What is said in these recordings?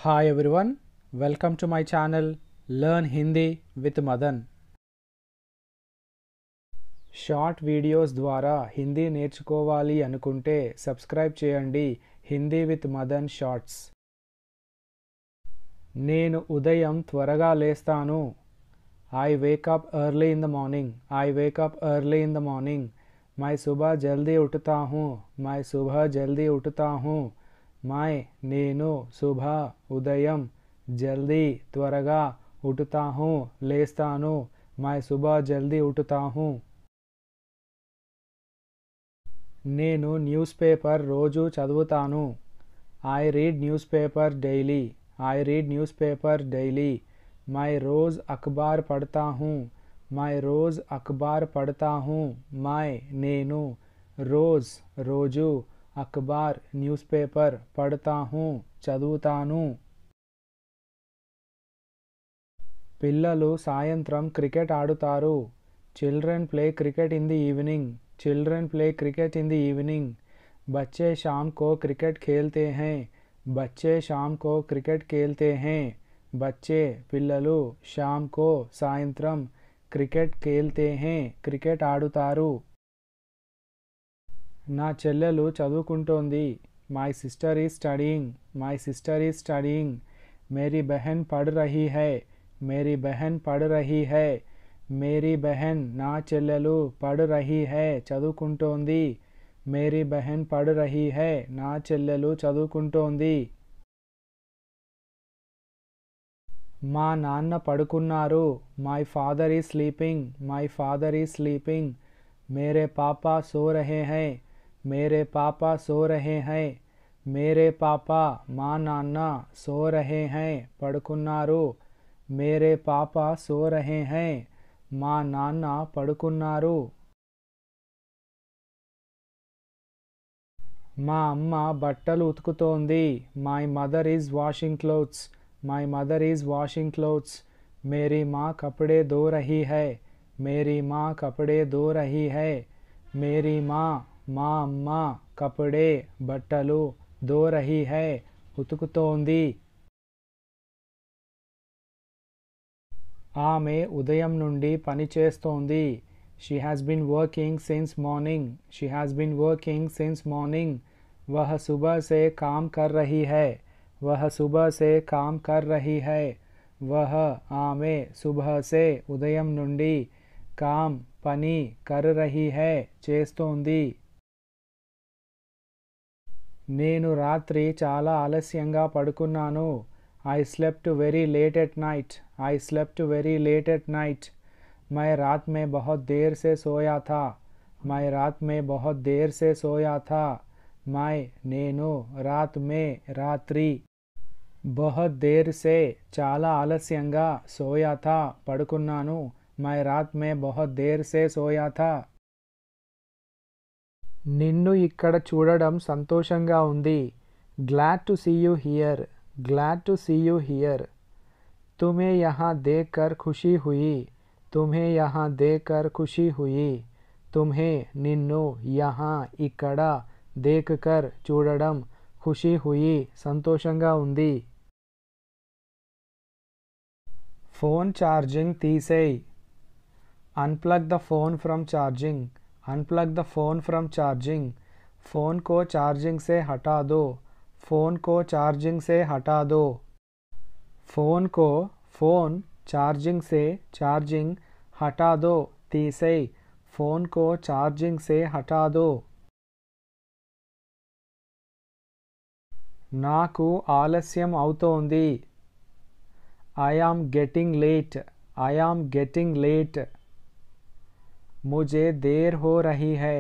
Hi everyone, welcome to my channel Learn Hindi with Madan. Short videos ద్వారా హిందీ నేర్చుకోవాలి అనుకుంటే subscribe చేయండి Hindi with Madan shorts. నేను ఉదయం త్వరగా లేస్తాను. I wake up early in the morning. I wake up early in the morning. मैं सुबह जल्दी उठता हूँ. मैं सुबह जल्दी उठता हूँ. मैं నేను सुबह ఉదయం जल्दी త్వరగా उठता हूँ లేస్తాను. मैं सुबह जल्दी उठता हूँ. నేను న్యూస్ పేపర్ రోజు చదువుతాను. I read newspaper daily. I read newspaper daily. मैं रोज़ अखबार पढ़ता हूँ. मैं रोज़ अखबार पढ़ता हूँ. मैं నేను रोज़ రోజు అఖబార్ న్యూస్ పేపర్ పढ़ता हूँ చదువుతాను. పిల్లలు సాయంత్రం క్రికెట్ ఆడుతారు. Children play cricket in the evening. Children play cricket in the evening. बच्चे शाम को क्रिकेट खेलते हैं. बच्चे शाम को क्रिकेट खेलते हैं. बच्चे పిల్లలు शाम को సాయంత్రం క్రికెట్ खेलते हैं క్రికెట్ ఆడుతారు. నా చెల్లెలు చదువుకుంటోంది. My sister is studying. My sister is studying. मेरी बहन पढ़ रही है. मेरी बहन पढ़ रही है. मेरी बहन నా చెల్లెలు పढ़ रही है చదువుకుంటోంది. मेरी बहन पढ़ रही है నా చెల్లెలు చదువుకుంటోంది. మా నాన్న పడుకున్నారు. My father is sleeping. My father is sleeping. मेरे पापा सो रहे हैं. मेरे पापा सो रहे हैं. मेरे पापा మా నాన్న సో రహే हैं పడుకున్నారు. मेरे पापा सो रहे हैं మా నాన్న పడుకున్నారు. మా అమ్మ బట్టలు ఉతుకుతోంది. My mother is washing clothes. My mother is washing clothes. मेरी माँ कपड़े धो रही है. मेरी माँ कपड़े धो रही है. मेरी माँ మా అమ్మ కపడే బట్టలు ధో రహీ హై ఉతుకుతోంది. ఆమె ఉదయం నుండి పని చేస్తోంది. She has been working since morning. She has been working since morning. वह सुबह से काम कर रही है. वह सुबह से काम कर रही है. वह ఆమె सुबह से ఉదయం నుండి काम పని कर रही है చేస్తోంది. నేను రాత్రి చాలా ఆలస్యంగా పడుకున్నాను. I slept very late at night. I slept very late at night. मैं रात में बहुत देर से सोया था. मैं रात में बहुत देर से सोया था. मैं నేను रात में రాత్రి बहुत देर से చాలా ఆలస్యంగా सोया था పడుకున్నాను. मैं रात में बहुत देर से सोया था. నిన్ను ఇక్కడ చూడడం సంతోషంగా ఉంది. Glad to see you here. Glad to see you here. तुम्हें यहाँ देखकर खुशी हुई. तुम्हें यहाँ देखकर खुशी हुई. तुम्हें నిన్ను यहाँ ఇక్కడ देखकर చూడడం खुशी हुई సంతోషంగా ఉంది. ఫోన్ ఛార్జింగ్ తీసేయ్. Unplug the phone from charging. Unplug the phone from charging. Phone को चार्जिंग से हटा दो. फ़ोन को चार्जिंग से हटा दो. फ़ोन को फ़ोन चार्जिंग से चार्जिंग हटा दो తీసేయ్. फ़ोन को चार्जिंग से हटा दो. నాకు ఆలస్యం అవుతోంది. I am getting late. I am getting late. मुझे देर हो रही है.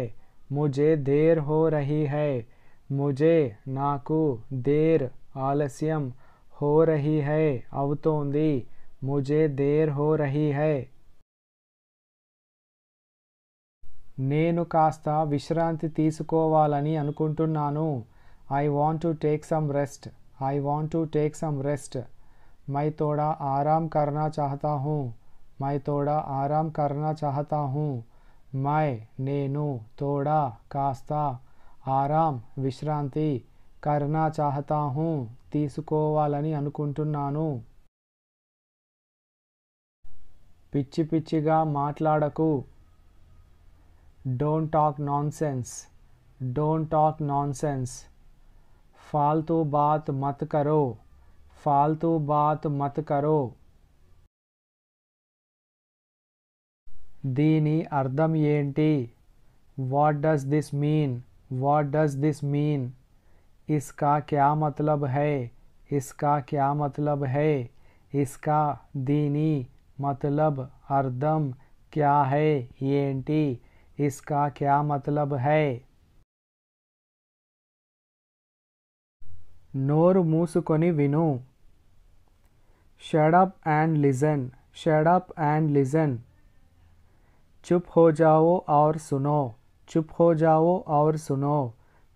मुझे देर हो रही है. मुझे నాకు देर ఆలస్యం हो रही है అవుతోంది. मुझे देर हो रही है. నేను కాస్త విశ్రాంతి తీసుకోవాలని అనుకుంటున్నాను. I want to take some rest. I want to take some rest. मैं थोड़ा आराम करना चाहता हूँ. मैं थोड़ा आराम करना चाहता हूँ. मैं నేను थोड़ा కాస్త आराम విశ్రాంతి करना चाहता हूँ తీసుకోవాలని అనుకుంటున్నాను. పిచ్చి పిచ్చిగా మాట్లాడకు. Don't talk nonsense. Don't talk nonsense. फालतू बात मत करो. फालतू बात मत करो. దీని అర్థం ఏంటి? What does this mean? What does this mean? इसका क्या मतलब है? इसका क्या मतलब है? इसका దీని मतलब అర్థం क्या है ఏంటి? इसका क्या मतलब है? నోరు మూసుకొని విను. Shut up and listen. Shut up and listen. चुप हो जाओ और सुनो. चुप हो जाओ और सुनो.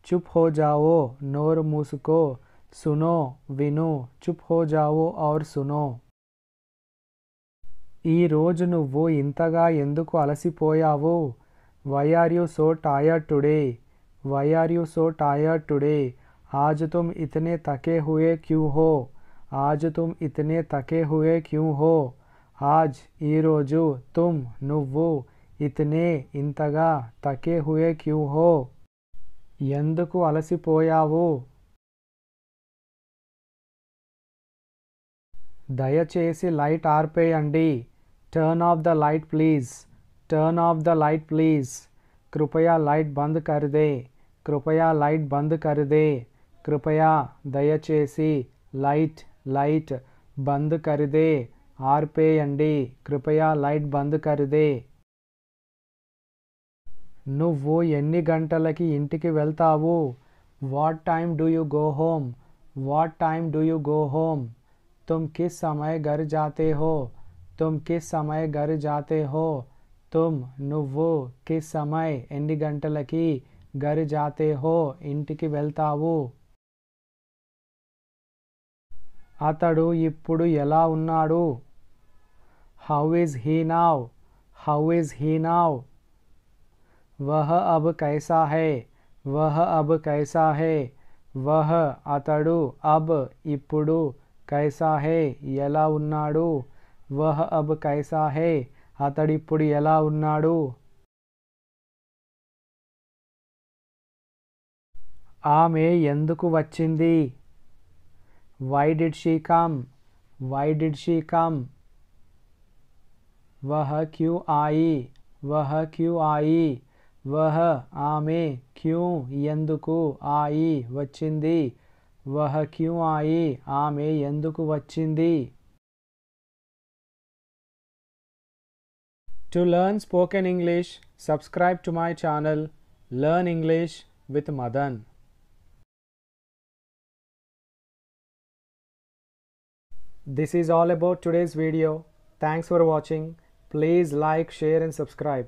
चुप हो जाओ नोर मूसको. सुनो विनु. चुप हो जाओ और सुनो. ఈ రోజు నువ్వు ఇంతగా ఎందుకు అలసిపోయావు? Why are you so tired today? Why are you so tired today? आज तुम इतने थके हुए क्यों हो? आज तुम इतने थके हुए क्यों हो? आज ఈ రోజు तुम నువ్వు ఇతనే ఇంతగా తకే హుయే క్యూ హో ఎందుకు అలసిపోయావు? దయచేసి లైట్ ఆర్పేయండి. Turn off the light please. Turn off the light please. కృపయా లైట్ బంద్ కర్ దే. కృపయా లైట్ బంద్ కర్ దే. కృపయా దయచేసి లైట్ లైట్ బంద్ కర్ దే. ఆర్పేయండి. కృపయా లైట్ బంద్ కర్ దే. నువ్వు ఎన్ని గంటలకి ఇంటికి వెళ్తావు? What time do you go home? What time do you go home? तुम किस समय घर जाते हो? तुम किस समय घर जाते हो? तुम నువ్వు किस समय ఎన్ని గంటలకి घर जाते हो ఇంటికి వెళ్తావు? అతడు ఇప్పుడు ఎలా ఉన్నాడు? How is he now? How is he now? वह अब कैसा है? वह अब कैसा है? वह అతడు अब ఇప్పుడు कैसा है ఎలా ఉన్నాడు? वह अब कैसा है అతడిప్పుడు ఎలా ఉన్నాడు? ఆమె ఎందుకు వచ్చింది? Why did she come? Why did she come? वह क्यों आई? वह क्यों आई? वह ఆమె క్यों ఎందుకు आई వచ్చింది? वह क्यों आई ఆమె ఎందుకు వచ్చింది? To learn spoken English, subscribe to my channel Learn English with Madan. This is all about today's video. Thanks for watching. Please like, share and subscribe.